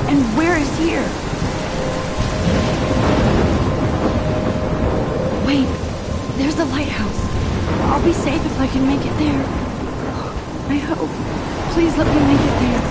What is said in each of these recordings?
And where is here? Wait, there's the lighthouse. I'll be safe if I can make it there. I hope. Please let me make it there.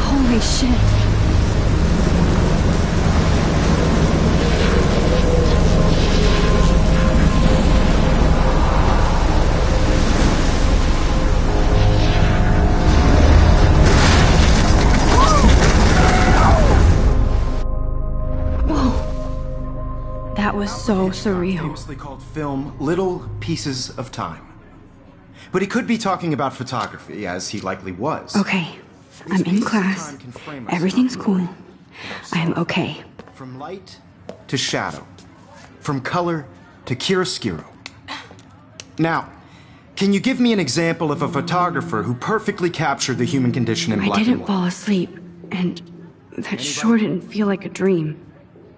Holy shit. Whoa. That was so surreal. Famously called film Little Pieces of Time. But he could be talking about photography, as he likely was. Okay. I'm in class. Everything's cool. I am okay. From light to shadow. From color to chiaroscuro. Now, can you give me an example of a photographer who perfectly captured the human condition in black and white? I didn't fall asleep, and that sure didn't feel like a dream.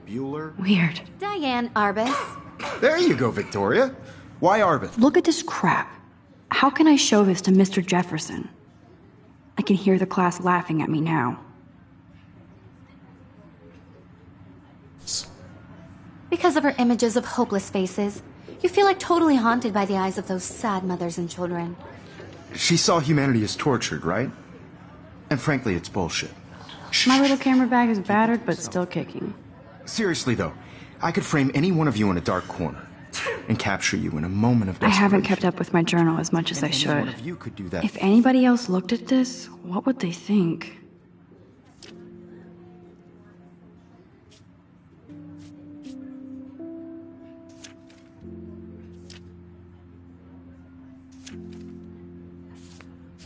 Bueller? Weird. Diane Arbus. There you go, Victoria. Why Arbus? Look at this crap. How can I show this to Mr. Jefferson? I can hear the class laughing at me now. Because of her images of hopeless faces, you feel like totally haunted by the eyes of those sad mothers and children. She saw humanity as tortured, right? And frankly, it's bullshit. My little camera bag is battered, but still kicking. Seriously, though, I could frame any one of you in a dark corner and capture you in a moment of desperation. I haven't kept up with my journal as much as I should. One of you could do that. If anybody else looked at this, what would they think?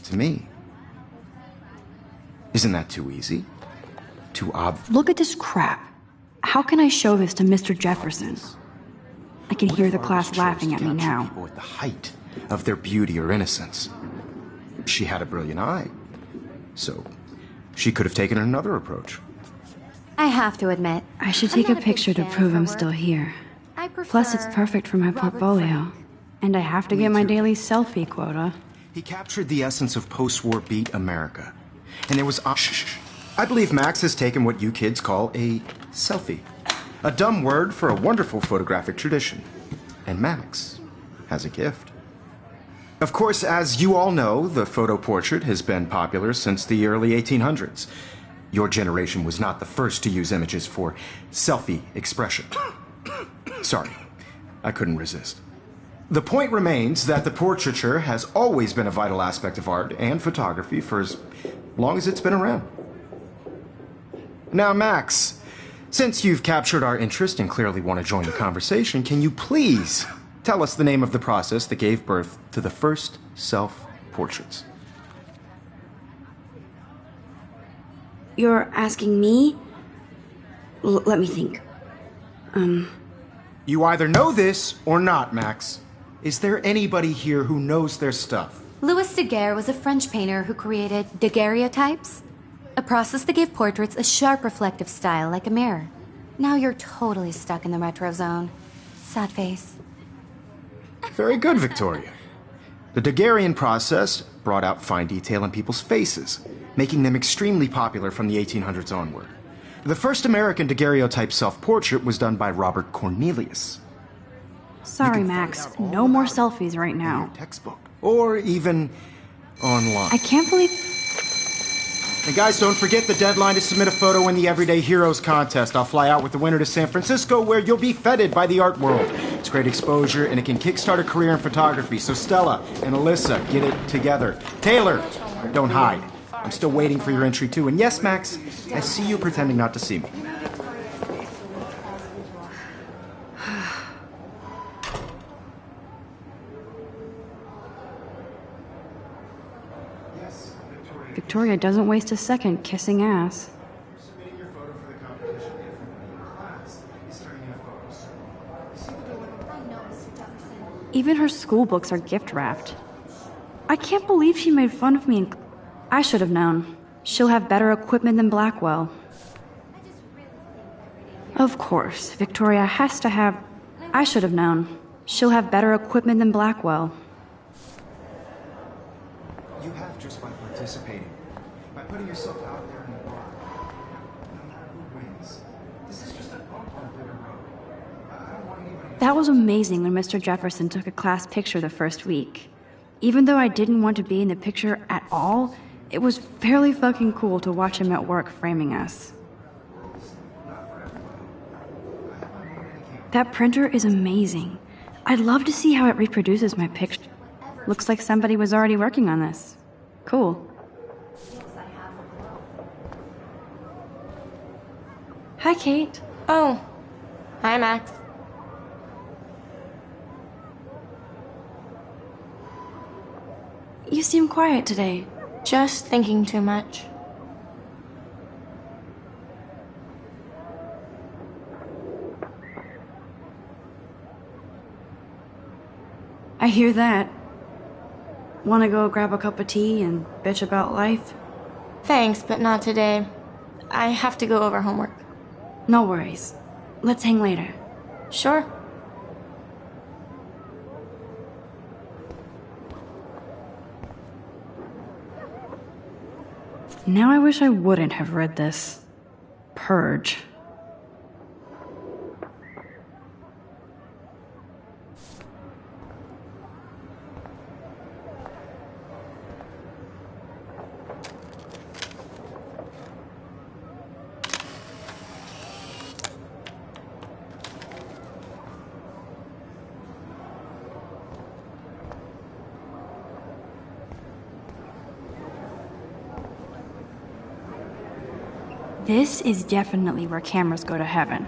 To me. Isn't that too easy? Too obvious? Look at this crap. How can I show this to Mr. Jefferson? I can hear the class laughing at me now. People at the height of their beauty or innocence. She had a brilliant eye, so she could have taken another approach. I have to admit, I should take a picture to prove I'm still here. Plus, it's perfect for my portfolio. And I have to get my daily selfie quota. He captured the essence of post-war beat America. And there was... I believe Max has taken what you kids call a selfie. A dumb word for a wonderful photographic tradition. And Max has a gift. Of course, as you all know, the photo portrait has been popular since the early 1800s. Your generation was not the first to use images for selfie expression. Sorry, I couldn't resist. The point remains that the portraiture has always been a vital aspect of art and photography for as long as it's been around. Now, Max, since you've captured our interest and clearly want to join the conversation, can you please tell us the name of the process that gave birth to the first self-portraits? You're asking me? Let me think. You either know this or not, Max. Is there anybody here who knows their stuff? Louis Daguerre was a French painter who created daguerreotypes, a process that gave portraits a sharp reflective style like a mirror. Now you're totally stuck in the retro zone. Sad face. Very good, Victoria. The Daguerrean process brought out fine detail in people's faces, making them extremely popular from the 1800s onward. The first American daguerreotype self-portrait was done by Robert Cornelius. Sorry, Max. No more selfies right now. In your textbook, or even online. I can't believe... And guys, don't forget the deadline to submit a photo in the Everyday Heroes contest. I'll fly out with the winner to San Francisco, where you'll be feted by the art world. It's great exposure, and it can kickstart a career in photography. So Stella and Alyssa, get it together. Taylor, don't hide. I'm still waiting for your entry too. And yes, Max, I see you pretending not to see me. Victoria doesn't waste a second kissing ass. Even her school books are gift wrapped. I can't believe she made fun of me. I should have known. She'll have better equipment than Blackwell. Of course, Victoria has to have... I should have known. She'll have better equipment than Blackwell. You have just by participating. By putting yourself out there in the world. No matter who wins. This is just a bump on a bigger road. I don't want anybody... That was amazing when Mr. Jefferson took a class picture the first week. Even though I didn't want to be in the picture at all, it was fairly fucking cool to watch him at work framing us. That printer is amazing. I'd love to see how it reproduces my picture. Looks like somebody was already working on this. Cool. Hi, Kate. Oh. Hi, Max. You seem quiet today. Just thinking too much. I hear that. Wanna go grab a cup of tea and bitch about life? Thanks, but not today. I have to go over homework. No worries. Let's hang later. Sure. Now I wish I wouldn't have read this. Purge. This is definitely where cameras go to heaven.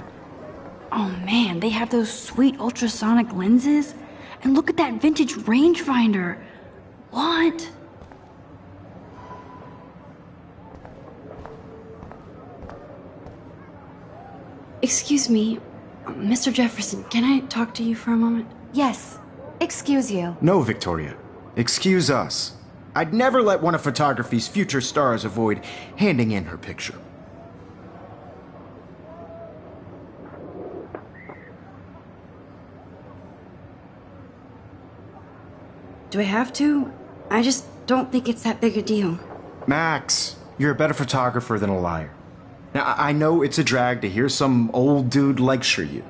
Oh man, they have those sweet ultrasonic lenses. And look at that vintage rangefinder. What? Excuse me, Mr. Jefferson, can I talk to you for a moment? Yes. Excuse you. No, Victoria. Excuse us. I'd never let one of photography's future stars avoid handing in her picture. Do I have to? I just don't think it's that big a deal. Max, you're a better photographer than a liar. Now, I know it's a drag to hear some old dude lecture you,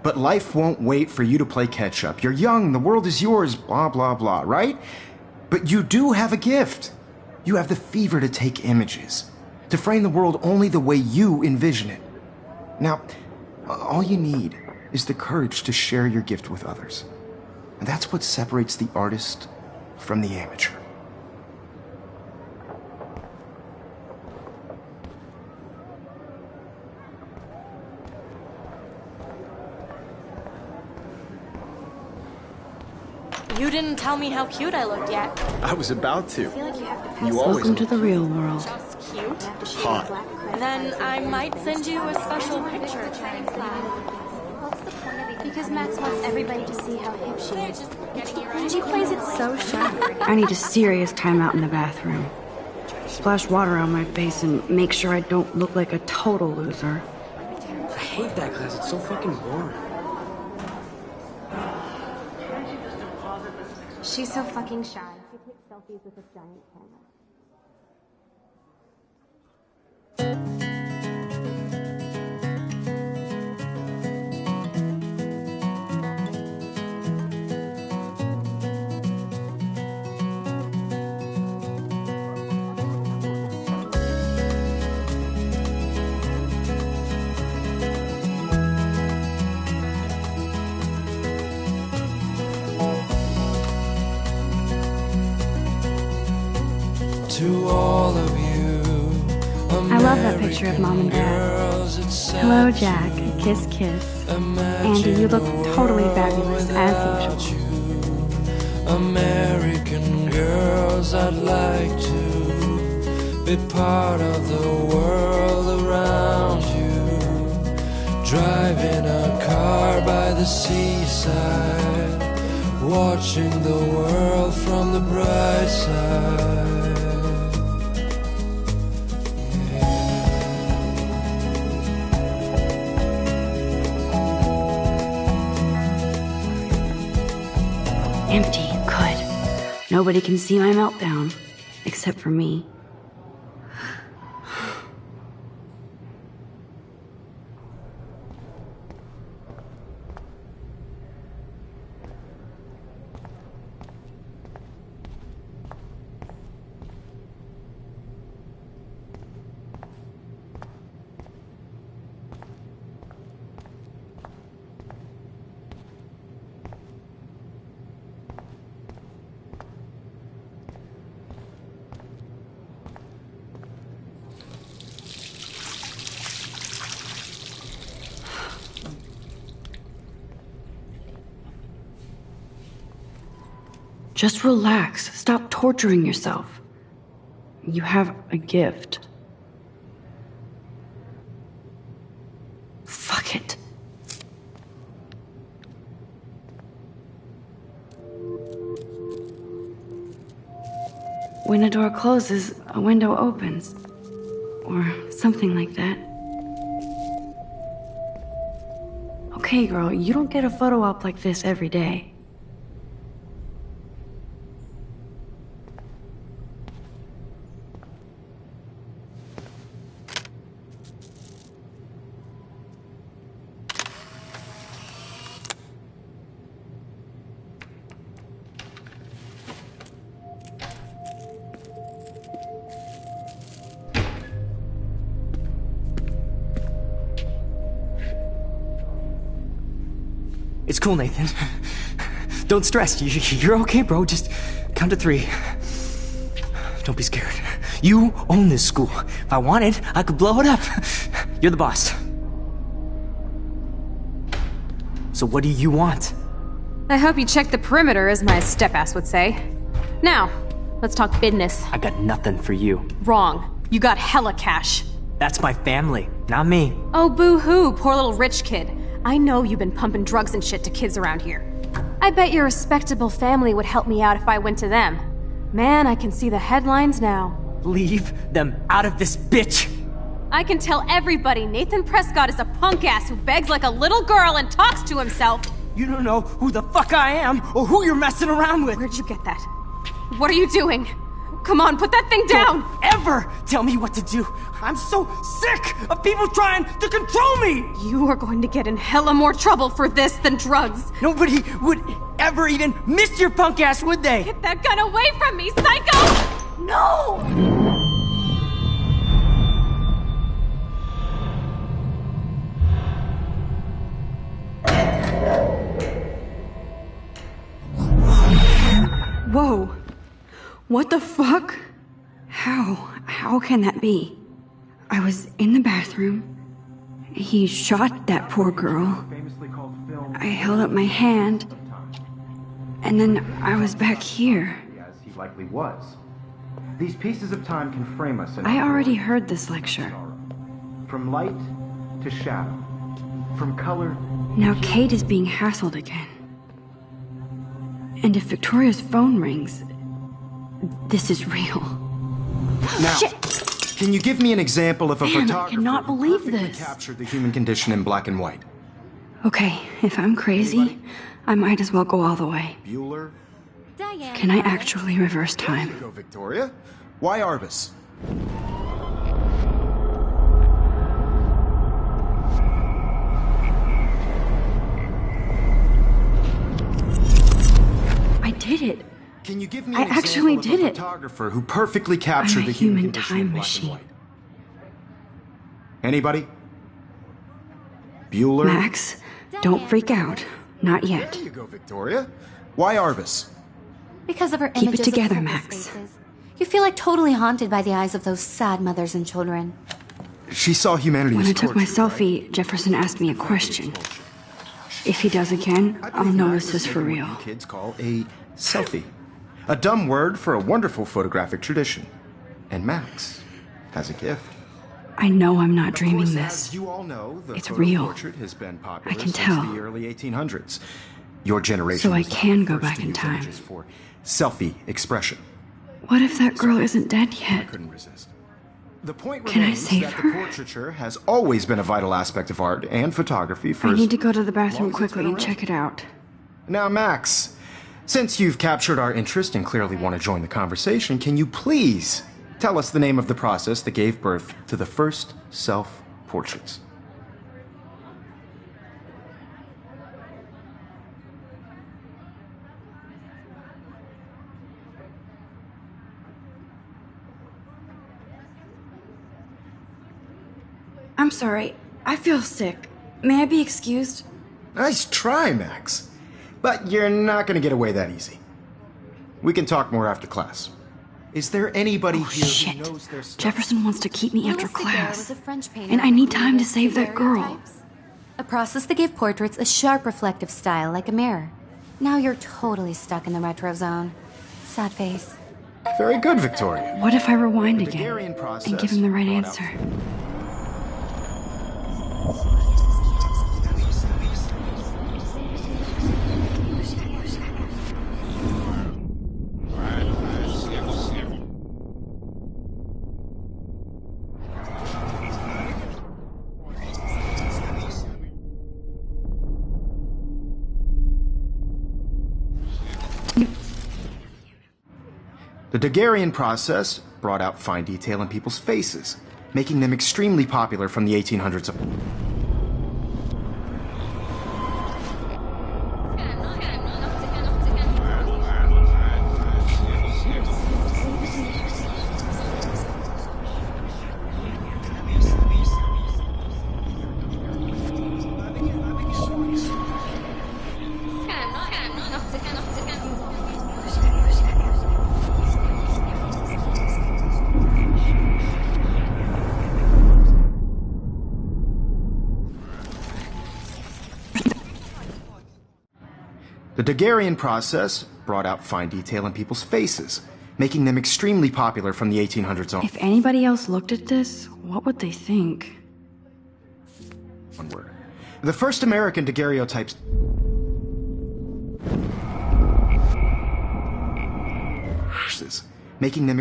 but life won't wait for you to play catch-up. You're young, the world is yours, blah, blah, blah, right? But you do have a gift. You have the fever to take images, to frame the world only the way you envision it. Now, all you need is the courage to share your gift with others. And that's what separates the artist from the amateur. You didn't tell me how cute I looked yet. I was about to. You Welcome to the real world. Just cute. Hot. Then I might send you a special picture. Because Max wants everybody to see how hip she is. She plays it so sharp. I need a serious timeout in the bathroom. Splash water on my face and make sure I don't look like a total loser. I hate that class. It's so fucking boring. She's so fucking shy. She takes selfies with a giant camera. to all of you. I love that picture of Mom and Dad. Hello, Jack. Kiss, kiss. Andy, you look totally fabulous, as usual. American girls, I'd like to be part of the world around you. Driving a car by the seaside, watching the world from the bright side. Empty. Good. Nobody can see my meltdown. Except for me. Just relax. Stop torturing yourself. You have a gift. Fuck it. When a door closes, a window opens. Or something like that. Okay, girl, you don't get a photo op like this every day. It's cool, Nathan. Don't stress. You're okay, bro. Just count to 3. Don't be scared. You own this school. If I wanted, I could blow it up. You're the boss. So what do you want? I hope you checked the perimeter, as my step-ass would say. Now, let's talk business. I got nothing for you. Wrong. You got hella cash. That's my family, not me. Oh, boo-hoo, poor little rich kid. I know you've been pumping drugs and shit to kids around here. I bet your respectable family would help me out if I went to them. Man, I can see the headlines now. Leave them out of this bitch! I can tell everybody Nathan Prescott is a punk ass who begs like a little girl and talks to himself. You don't know who the fuck I am or who you're messing around with. Where'd you get that? What are you doing? Come on, put that thing down! Don't ever tell me what to do! I'm so sick of people trying to control me! You are going to get in hella more trouble for this than drugs. Nobody would ever even miss your punk ass, would they? Get that gun away from me, psycho! No! Whoa. What the fuck? How can that be? I was in the bathroom. He shot that poor girl. I held up my hand. And then I was back here. As he likely was. These pieces of time can frame us in I already heard this lecture. From light to shadow. From color. Now Kate is being hassled again. And if Victoria's phone rings, this is real. Now, Shit. Can you give me an example of a Man, I photographer cannot who believe perfectly this. captured the human condition in black and white? Okay, if I'm crazy, I might as well go all the way. Bueller? Diane. Can I actually reverse time? Go, Victoria. Why Arbus? I did it. Can you give me I an actually example did of a it. photographer who perfectly captured I'm a the human human condition time in black machine. and white? Anybody? Bueller? Max, don't freak out. Not yet. There you go, Victoria. Why Arbus? Because of her Keep it images together, of homeless Max. faces. You feel like totally haunted by the eyes of those sad mothers and children. She saw humanity When as I took my torture, selfie, right? Jefferson asked me a question. If he does again, I I'll believe know Max this has is for taken real. what you kids call a selfie. A dumb word for a wonderful photographic tradition. And Max has a gift. I know I'm not Of dreaming course, this. as you all know, the It's photo real. portrait has been popular I can since tell. the early 1800s. Your generation So I was not can the go first back to in use time. images for selfie expression. What if that girl isn't dead I yet? couldn't resist. The point Can I remains save that her? the portraiture has always been a vital aspect of art and photography for I as need to go to the long bathroom as it's quickly been and around. check it out. Now, Max, since you've captured our interest and clearly want to join the conversation, can you please tell us the name of the process that gave birth to the first self-portraits? I'm sorry. I feel sick. May I be excused? Nice try, Max. But you're not going to get away that easy. We can talk more after class. Is there anybody here Shit. who knows their stuff? Jefferson wants to keep me after Louis Daguerre class. was a French painter And I who need time to created save that girl. daguerreotypes, a process that gave portraits a sharp reflective style like a mirror. Now you're totally stuck in the retro zone. Sad face. Very good, Victoria. What if I rewind The again Daguerrean process and give him the right brought out- answer? The Daguerrean process brought out fine detail in people's faces, making them extremely popular from the 1800s. The Daguerrean process brought out fine detail in people's faces, making them extremely popular from the 1800s on. If anybody else looked at this, what would they think? One word. The first American daguerreotypes. Making them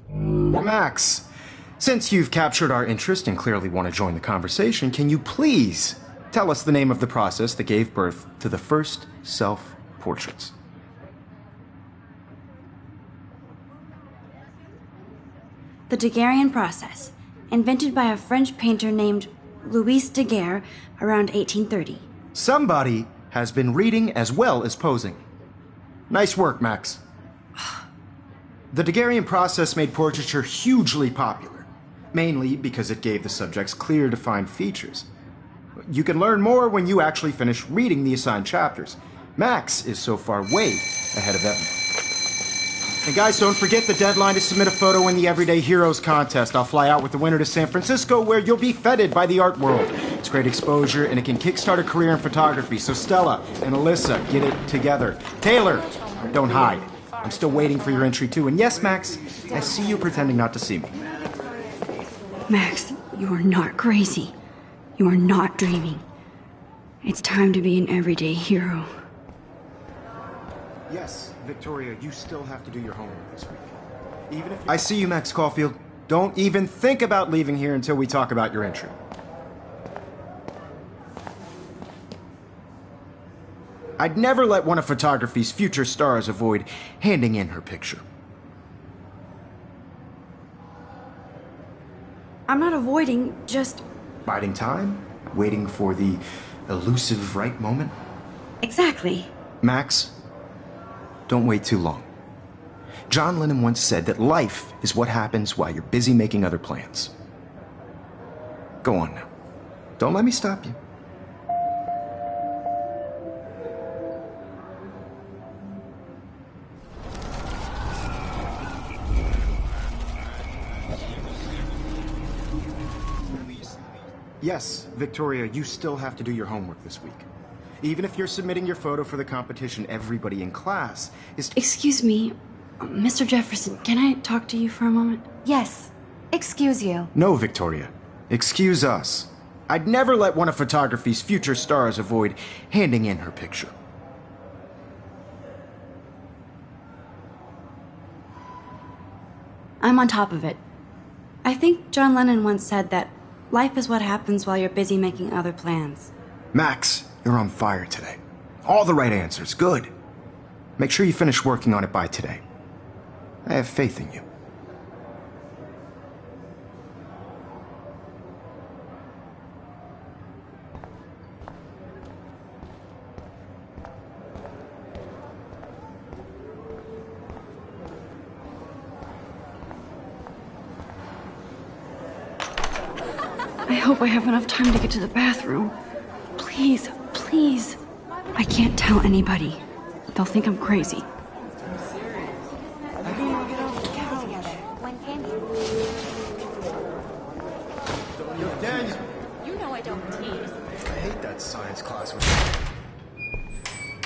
Max, since you've captured our interest and clearly want to join the conversation, can you please tell us the name of the process that gave birth to the first self-portraits? The Daguerrean process, invented by a French painter named Louis Daguerre around 1830. Somebody has been reading as well as posing. Nice work, Max. The Daguerrean process made portraiture hugely popular, mainly because it gave the subjects clear, defined features. You can learn more when you actually finish reading the assigned chapters. Max is so far way ahead of Evan. And guys, don't forget the deadline to submit a photo in the Everyday Heroes contest. I'll fly out with the winner to San Francisco, where you'll be feted by the art world. It's great exposure, and it can kickstart a career in photography. So Stella and Alyssa, get it together. Taylor, don't hide. I'm still waiting for your entry too. And yes, Max, I see you pretending not to see me. Max, you are not crazy. You are not dreaming. It's time to be an everyday hero. Yes, Victoria, you still have to do your homework this week. Even if I see you, Max Caulfield. Don't even think about leaving here until we talk about your entry. I'd never let one of photography's future stars avoid handing in her picture. I'm not avoiding, just... Biding time, waiting for the elusive right moment. Exactly. Max, don't wait too long. John Lennon once said that life is what happens while you're busy making other plans. Go on now. Don't let me stop you. Yes, Victoria, you still have to do your homework this week. Even if you're submitting your photo for the competition, everybody in class is... Excuse me, Mr. Jefferson, can I talk to you for a moment? Yes. Excuse you. No, Victoria. Excuse us. I'd never let one of photography's future stars avoid handing in her picture. I'm on top of it. I think John Lennon once said that life is what happens while you're busy making other plans. Max, you're on fire today. All the right answers. Good. Make sure you finish working on it by today. I have faith in you. I hope I have enough time to get to the bathroom. Please, please. I can't tell anybody. They'll think I'm crazy. Daniel! You know I don't tease. I hate that science class with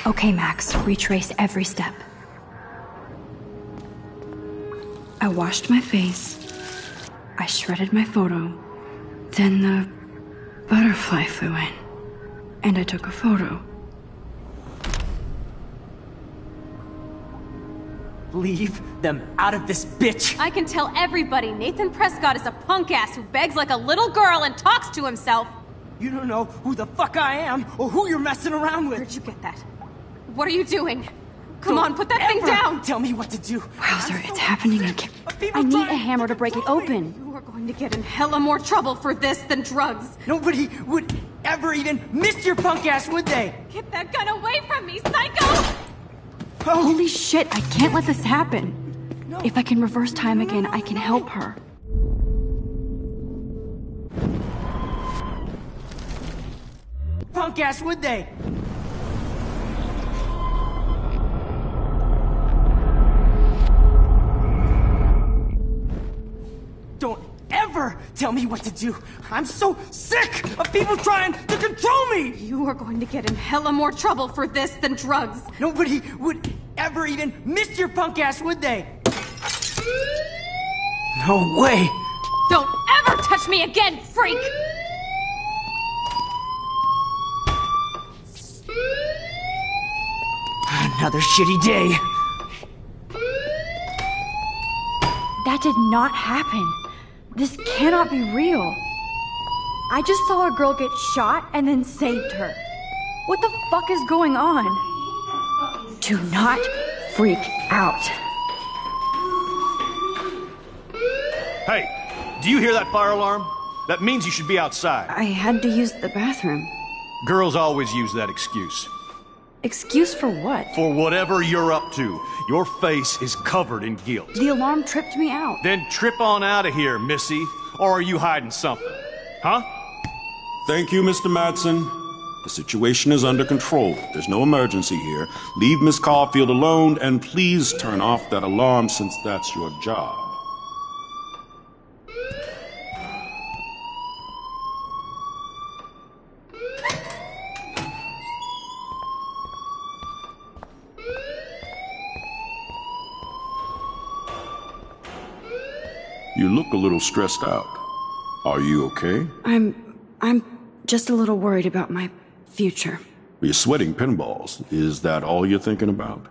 Okay, Max, retrace every step. I washed my face. I shredded my photo. Then the butterfly flew in. And I took a photo. Leave them out of this bitch! I can tell everybody Nathan Prescott is a punk ass who begs like a little girl and talks to himself. You don't know who the fuck I am or who you're messing around with. Where'd you get that? What are you doing? Come Don't on, put that thing ever down! Tell me what to do. Wowzer, it's happening again. I need a hammer to break it open. You are going to get in hella more trouble for this than drugs. Nobody would ever even miss your punk ass, would they? Get that gun away from me, psycho! Oh, Holy shit, I can't let this happen. If I can reverse time again, I can help her. punk ass, would they? Don't ever tell me what to do. I'm so sick of people trying to control me! You are going to get in hella more trouble for this than drugs. Nobody would ever even miss your punk ass, would they? No way! Don't ever touch me again, freak! Another shitty day. That did not happen. This cannot be real. I just saw a girl get shot and then saved her. What the fuck is going on? Do not freak out. Hey, do you hear that fire alarm? That means you should be outside. I had to use the bathroom. Girls always use that excuse. Excuse for what? For whatever you're up to, your face is covered in guilt. The alarm tripped me out. Then trip on out of here, Missy. Or are you hiding something? Huh? Thank you, Mr. Madsen. The situation is under control. There's no emergency here. Leave Miss Caulfield alone, and please turn off that alarm since that's your job. You look a little stressed out. Are you okay? I'm just a little worried about my future. You're sweating pinballs. Is that all you're thinking about?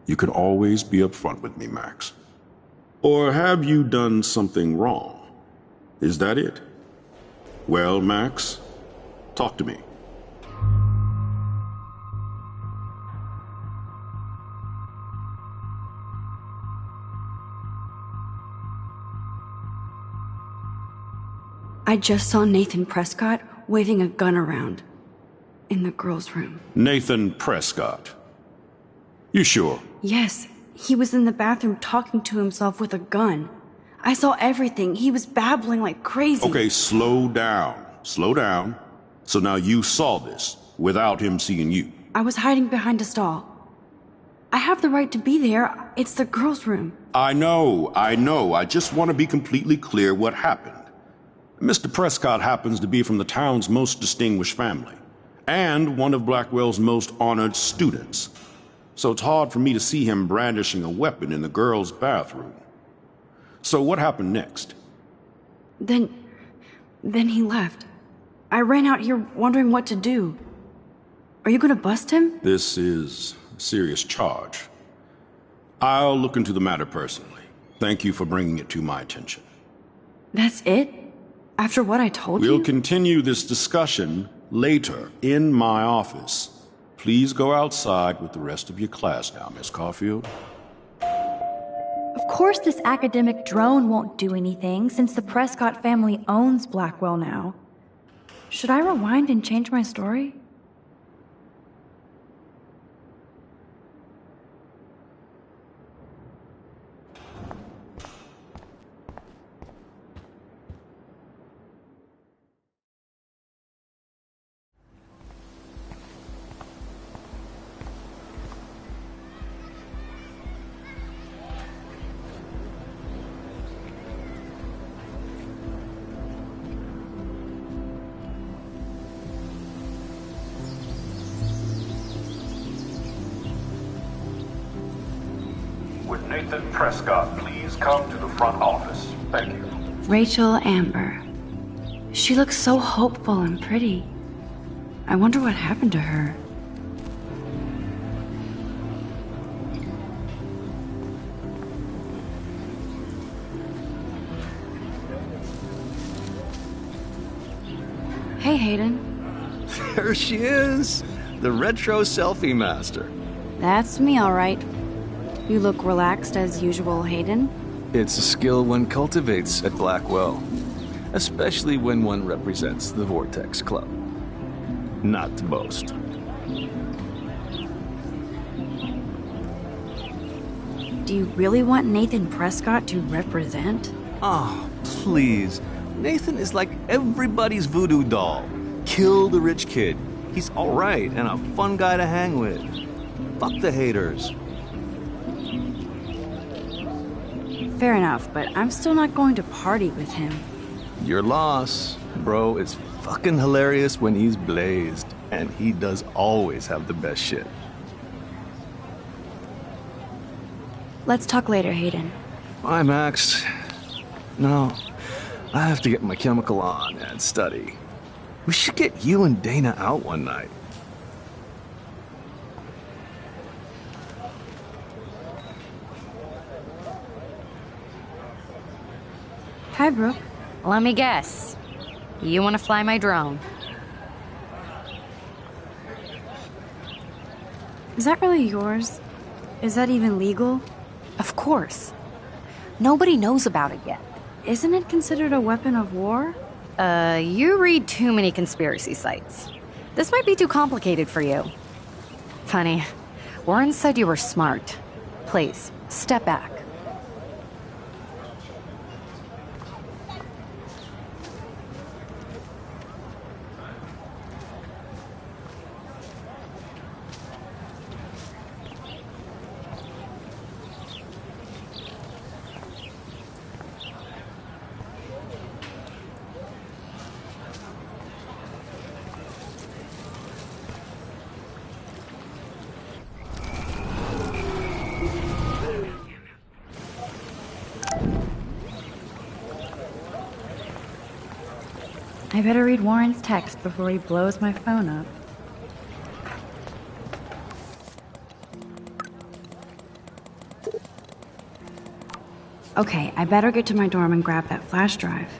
You can always be upfront with me, Max. Or have you done something wrong? Is that it? Well, Max, talk to me. I just saw Nathan Prescott waving a gun around in the girls' room. Nathan Prescott. You sure? Yes, he was in the bathroom talking to himself with a gun. I saw everything. He was babbling like crazy. Okay, slow down. Slow down. So now you saw this without him seeing you. I was hiding behind a stall. I have the right to be there. It's the girls' room. I know. I just want to be completely clear what happened. Mr. Prescott happens to be from the town's most distinguished family, and one of Blackwell's most honored students. So it's hard for me to see him brandishing a weapon in the girls' bathroom. So what happened next? Then he left. I ran out here wondering what to do. Are you gonna bust him? This is a serious charge. I'll look into the matter personally. Thank you for bringing it to my attention. That's it? After what I told you? We'll continue this discussion later in my office. Please go outside with the rest of your class now, Miss Caulfield. Of course this academic drone won't do anything since the Prescott family owns Blackwell now. Should I rewind and change my story? With Nathan Prescott, please come to the front office. Thank you. Rachel Amber. She looks so hopeful and pretty. I wonder what happened to her. Hey, Hayden. There she is! The retro selfie master. That's me, all right. You look relaxed as usual, Hayden. It's a skill one cultivates at Blackwell, especially when one represents the Vortex Club. Not to boast. Do you really want Nathan Prescott to represent? Oh, please. Nathan is like everybody's voodoo doll. Kill the rich kid. He's alright and a fun guy to hang with. Fuck the haters. Fair enough, but I'm still not going to party with him. Your loss, bro, is fucking hilarious when he's blazed, and he does always have the best shit. Let's talk later, Hayden. Bye, Max. No, I have to get my chemical on and study. We should get you and Dana out one night. Hi, Brooke. Let me guess. You want to fly my drone? Is that really yours? Is that even legal? Of course. Nobody knows about it yet. Isn't it considered a weapon of war? You read too many conspiracy sites. This might be too complicated for you. Funny. Warren said you were smart. Please, step back. I better read Warren's text before he blows my phone up. Okay, I better get to my dorm and grab that flash drive.